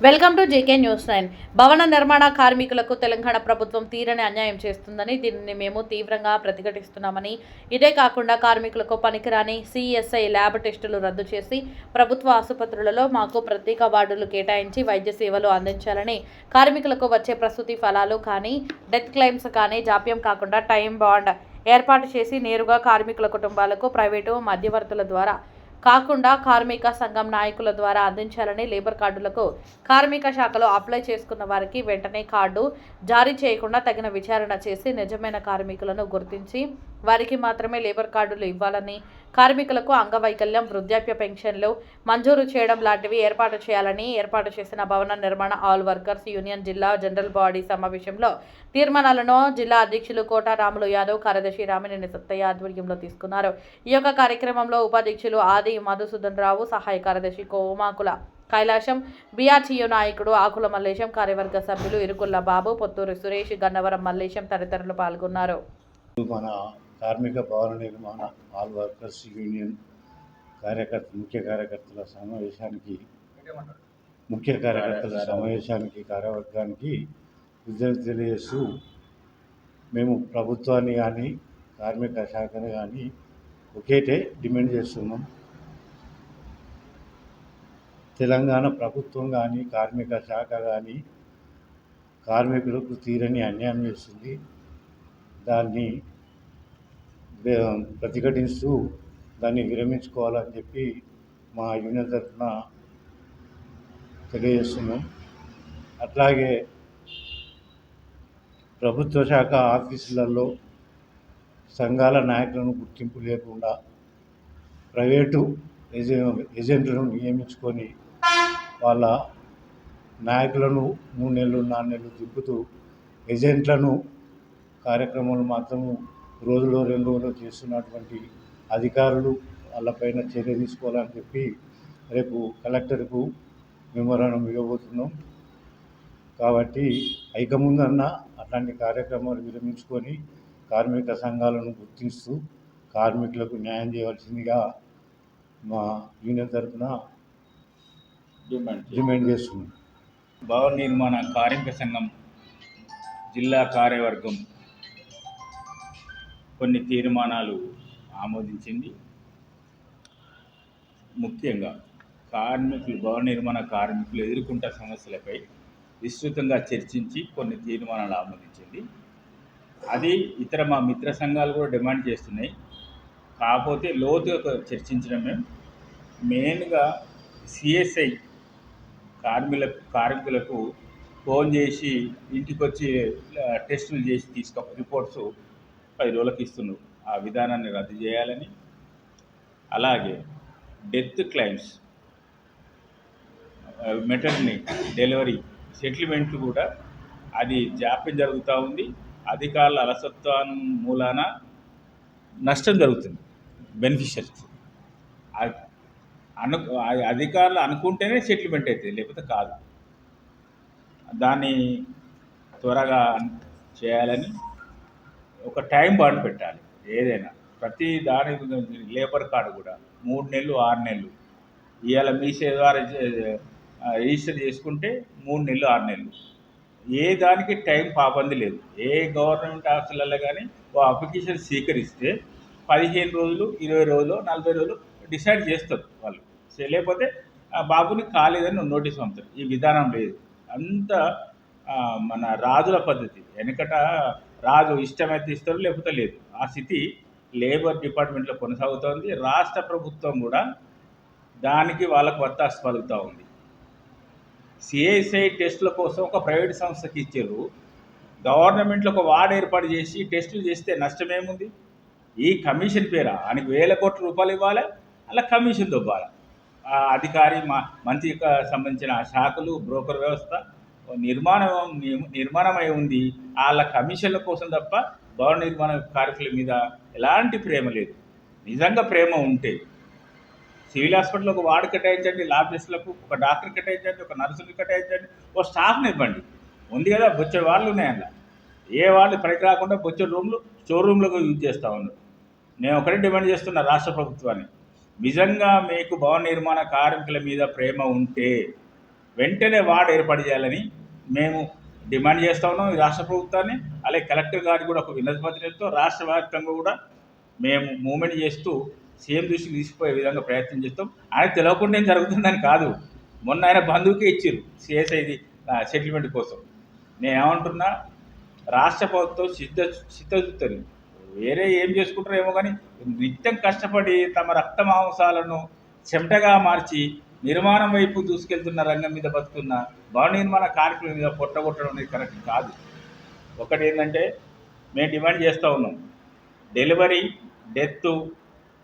Welcome to JK news 9. భవన నిర్మాణ కార్మికులకు తెలంగాణ ప్రభుత్వం తీరని అన్యాయం చేస్తుందని దీనిని మేము తీవ్రంగా ప్రతిఘటిస్తున్నామని, ఇదే కాకుండా కార్మికులకు పనికిరాని సిఎస్ఐ ల్యాబ్ టెస్టులు రద్దు చేసి ప్రభుత్వ ఆసుపత్రులలో మాకు ప్రత్యేక వార్డులు కేటాయించి వైద్య సేవలు అందించాలని, కార్మికులకు వచ్చే ప్రసూతి ఫలాలు కానీ డెత్ క్లెయిమ్స్ కానీ జాప్యం కాకుండా టైం బాండ్ ఏర్పాటు చేసి నేరుగా కార్మికుల కుటుంబాలకు ప్రైవేటు మధ్యవర్తుల ద్వారా కాకుండా కార్మిక సంఘం నాయకుల ద్వారా అందించాలని, లేబర్ కార్డులకు కార్మిక శాఖలో అప్లై చేసుకున్న వారికి వెంటనే కార్డు జారీ చేయకుండా తగిన విచారణ చేసి నిజమైన కార్మికులను గుర్తించి వారికి మాత్రమే లేబర్ కార్డులు ఇవ్వాలని, కార్మికులకు అంగవైకల్యం, వృద్ధాప్య పెన్షన్లు మంజూరు చేయడం లాంటివి ఏర్పాటు చేయాలని ఏర్పాటు చేసిన భవన నిర్మాణ ఆల్ వర్కర్స్ యూనియన్ జిల్లా జనరల్ బాడీ సమావేశంలో తీర్మానాలను జిల్లా అధ్యక్షులు కోట రాములు యాదవ్, కార్యదర్శి రామినేని సత్తయ్య ఆధ్వర్యంలో తీసుకున్నారు. ఈ యొక్క కార్యక్రమంలో ఉపాధ్యక్షులు ఆది మధుసూదన్ రావు, సహాయ కార్యదర్శి కోమాకుల కైలాసం, బీఆర్టీయూ నాయకుడు ఆకుల మల్లేశం, కార్యవర్గ సభ్యులు ఇరుకుల్ల బాబు, పొత్తూరు సురేష్, గన్నవరం మల్లేశం తదితరులు పాల్గొన్నారు. మన కార్మిక భవన నిర్మాణ ఆల్ వర్కర్స్ యూనియన్ ముఖ్య కార్యకర్తల సమావేశానికి కార్యవర్గానికి విద్యను తెలియజేస్తూ మేము ప్రభుత్వాన్ని కానీ కార్మిక శాఖను కానీ ఒకేటే డిమాండ్ చేస్తున్నాం. తెలంగాణ ప్రభుత్వం కానీ కార్మిక శాఖ కానీ కార్మికులకు తీరని అన్యాయం చేస్తుంది. దాన్ని ప్రతిఘటిస్తూ దాన్ని విరమించుకోవాలని చెప్పి మా యూనియన్ తరఫున తెలియజేస్తున్నాం. అట్లాగే ప్రభుత్వ శాఖ ఆఫీసులలో సంఘాల నాయకులను గుర్తింపు లేకుండా ప్రైవేటు ఏజెంట్లను నియమించుకొని వాళ్ళ నాయకులను 3 నెలలు 4 నెలలు తిప్పుతూ ఏజెంట్లను కార్యక్రమాలు మాత్రము రోజులో 2 రోజులు చేస్తున్నటువంటి అధికారులు వాళ్ళపైన చర్య తీసుకోవాలని చెప్పి రేపు కలెక్టర్కు మెమోరాండం ఇవ్వబోతున్నాం. కాబట్టి ఐకముందన్న అట్లాంటి కార్యక్రమాలు విరమించుకొని కార్మిక సంఘాలను గుర్తిస్తూ కార్మికులకు న్యాయం చేయవలసిందిగా మా యూనియన్ తరఫున డిమాండ్ చేస్తున్నాం. భవన నిర్మాణ కార్మిక సంఘం జిల్లా కార్యవర్గం కొన్ని తీర్మానాలు ఆమోదించింది. ముఖ్యంగా భవన నిర్మాణ కార్మికులు ఎదుర్కొంటున్న సమస్యలపై విస్తృతంగా చర్చించి కొన్ని తీర్మానాలు ఆమోదించింది. అది మా మిత్ర సంఘాలు కూడా డిమాండ్ చేస్తున్నాయి. కాకపోతే లోతుగా చర్చించడం మెయిన్గా సిఎస్ఐ కార్మికులకు ఫోన్ చేసి ఇంటికి వచ్చి టెస్టులు చేసి రిపోర్ట్స్ 10 రోజులకు ఇస్తున్నారు. ఆ విధానాన్ని రద్దు చేయాలని, అలాగే డెత్ క్లెయిమ్స్, మెటర్నిటీ, డెలివరీ సెటిల్మెంట్లు కూడా అది జాప్యం జరుగుతూ ఉంది. అధికారుల అలసత్వం మూలాన నష్టం జరుగుతుంది బెనిఫిషరీస్. అధికారులు అనుకుంటేనే సెటిల్మెంట్ అవుతుంది, లేకపోతే కాదు. దాన్ని త్వరగా చేయాలని ఒక టైం బాండ్ పెట్టాలి. ఏదైనా ప్రతి దాని లేబర్ కార్డు కూడా 3 నెలలు 6 నెలలు, ఇవాళ మీ ద్వారా రిజిస్టర్ చేసుకుంటే 3 నెలలు 6 నెలలు, ఏ దానికి టైం పాబంది లేదు. ఏ గవర్నమెంట్ ఆఫీసులలో కానీ ఓ అప్లికేషన్ స్వీకరిస్తే 15 రోజులు 20 రోజులు 40 రోజులు డిసైడ్ చేస్తారు వాళ్ళు. లేకపోతే బాబుని కాలేదని నోటీస్ పంపుతారు. ఈ విధానం లేదు. అంతా మన రాజుల పద్ధతి. వెనకట రాజు ఇష్టమైతే ఇస్తారు, లేకపోతే లేదు. ఆ స్థితి లేబర్ డిపార్ట్మెంట్లో కొనసాగుతోంది. రాష్ట్ర ప్రభుత్వం కూడా దానికి వాళ్ళకు వత్తాసు పలుకుతూ ఉంది. సిఐసిఐ టెస్టుల కోసం ఒక ప్రైవేట్ సంస్థకి ఇచ్చారు. గవర్నమెంట్లో ఒక వార్డు ఏర్పాటు చేసి టెస్టులు చేస్తే నష్టమేముంది? ఈ కమిషన్ పేర ఆయనకి 1000 కోట్ల రూపాయలు ఇవ్వాలి, అలా కమిషన్ దొబ్బాలి. అధికారి మంత్రికి సంబంధించిన శాఖలు, బ్రోకర్ వ్యవస్థ నిర్మాణమై ఉంది. వాళ్ళ కమిషన్ల కోసం తప్ప భవన నిర్మాణ కార్మికుల మీద ఎలాంటి ప్రేమ లేదు. నిజంగా ప్రేమ ఉంటే సివిల్ హాస్పిటల్లో ఒక వార్డు కేటాయించండి, ల్యాబ్ టెస్టులకు ఒక డాక్టర్ కేటాయించండి, ఒక నర్సుని కేటాయించండి, ఒక స్టాఫ్ని ఇవ్వండి. ఉంది కదా, బొచ్చడి వాళ్ళు ఉన్నాయి. అలా ఏ వాళ్ళు పనికి రాకుండా బొచ్చడి రూమ్లు స్టోర్ రూమ్లకు యూజ్ చేస్తూ ఉన్నారు. నేను ఒకటే డిమాండ్ చేస్తున్నా రాష్ట్ర ప్రభుత్వాన్ని, నిజంగా మీకు భవన నిర్మాణ కార్మికుల మీద ప్రేమ ఉంటే వెంటనే వార్డు ఏర్పాటు చేయాలని మేము డిమాండ్ చేస్తూ ఉన్నాం ఈ రాష్ట్ర ప్రభుత్వాన్ని. అలాగే కలెక్టర్ గారికి కూడా ఒక వినతి పత్రంతో రాష్ట్ర వ్యాప్తంగా కూడా మేము మూమెంట్ చేస్తూ సీఎం దృష్టికి తీసుకుపోయే విధంగా ప్రయత్నం చేస్తాం. ఆయన తెలియకుండా ఏం జరుగుతుందని కాదు, మొన్న ఆయన బంధువుకే ఇచ్చారు సిఎస్ఐది సెటిల్మెంట్ కోసం. నేను ఏమంటున్నా, రాష్ట్ర ప్రభుత్వం చిత్తశుద్ధి వేరే ఏం చేసుకుంటారో ఏమో కానీ నిత్యం కష్టపడి తమ రక్త మాంసాలను చెమటగా మార్చి నిర్మాణం వైపు దూసుకెళ్తున్న రంగం మీద బతుకున్న భవన నిర్మాణ కార్మికుల మీద పొట్టగొట్టడం అనేది కరెక్ట్ కాదు. ఒకటి ఏంటంటే మేము డిమాండ్ చేస్తూ ఉన్నాం, డెలివరీ, డెత్,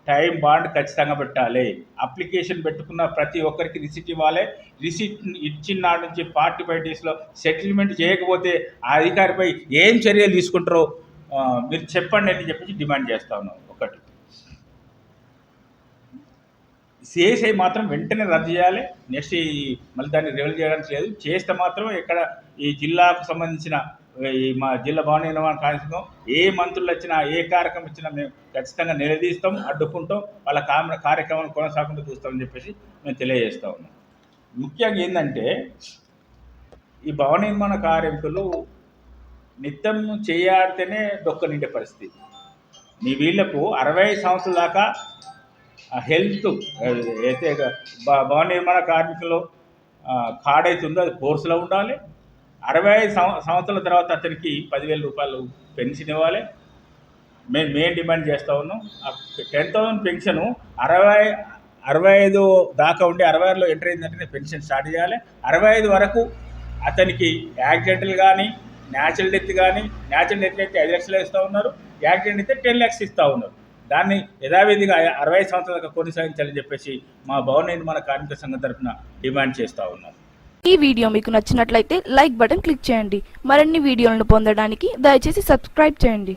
టైం బాండ్ ఖచ్చితంగా పెట్టాలి. అప్లికేషన్ పెట్టుకున్న ప్రతి ఒక్కరికి రిసిట్ ఇవ్వాలి. రిసిట్ ఇచ్చిన నాటి నుంచి 45 డేస్లో సెటిల్మెంట్ చేయకపోతే ఆ అధికారిపై ఏం చర్యలు తీసుకుంటారో మీరు చెప్పండి అని చెప్పేసి డిమాండ్ చేస్తూ ఉన్నాం. ఒకటి సిఎస్ఐ మాత్రం వెంటనే రద్దు చేయాలి. నెక్స్ట్ మళ్ళీ దాన్ని రివైల్ చేయడానికి లేదు. చేస్తే మాత్రం ఇక్కడ ఈ జిల్లాకు సంబంధించిన ఈ మా జిల్లా భవన నిర్మాణ కార్యక్రమం ఏ మంత్రులు వచ్చినా ఏ కార్యక్రమం వచ్చినా మేము ఖచ్చితంగా నిలదీస్తాం, అడ్డుకుంటాం, వాళ్ళ కార్యక్రమాన్ని కొనసాగుతూ చూస్తామని చెప్పేసి మేము తెలియజేస్తూ ఉన్నాం. ముఖ్యంగా ఏంటంటే ఈ భవన నిర్మాణ కార్మికులు నిత్యం చేయాడితేనే డొక్క నిండే పరిస్థితి. మీ వీళ్లకు 60 సంవత్సరాల దాకా హెల్త్ అయితే భవన నిర్మాణ కార్మికులు కార్డ్ అవుతుందో అది కోర్సులో ఉండాలి. 65 సంవత్సరాల తర్వాత అతనికి 10,000 రూపాయలు పెన్షన్ ఇవ్వాలి. మేము డిమాండ్ చేస్తూ ఉన్నాం. 10,000 పెన్షను 65 దాకా ఉండి 66లో ఎంటర్ అయిందంటే పెన్షన్ స్టార్ట్ చేయాలి. 65 వరకు అతనికి యాక్సిడెంటల్ కానీ, న్యాచురల్ డెత్ కానీ, న్యాచురల్ డెత్ అయితే 5 లక్షలు ఇస్తూ ఉన్నారు, యాక్సిడెంట్ అయితే 10 లక్షలు ఇస్తూ ఉన్నారు. దాన్ని యథావిధిగా 60 సంవత్సరాల దాకా కొనసాగించాలని చెప్పేసి మా భవన నిర్మాణ కార్మిక సంఘం తరఫున డిమాండ్ చేస్తూ ఉన్నాం. ఈ వీడియో మీకు నచ్చినట్లయితే లైక్ బటన్ క్లిక్ చేయండి. మరిన్ని వీడియోలను పొందడానికి దయచేసి సబ్స్క్రైబ్ చేయండి.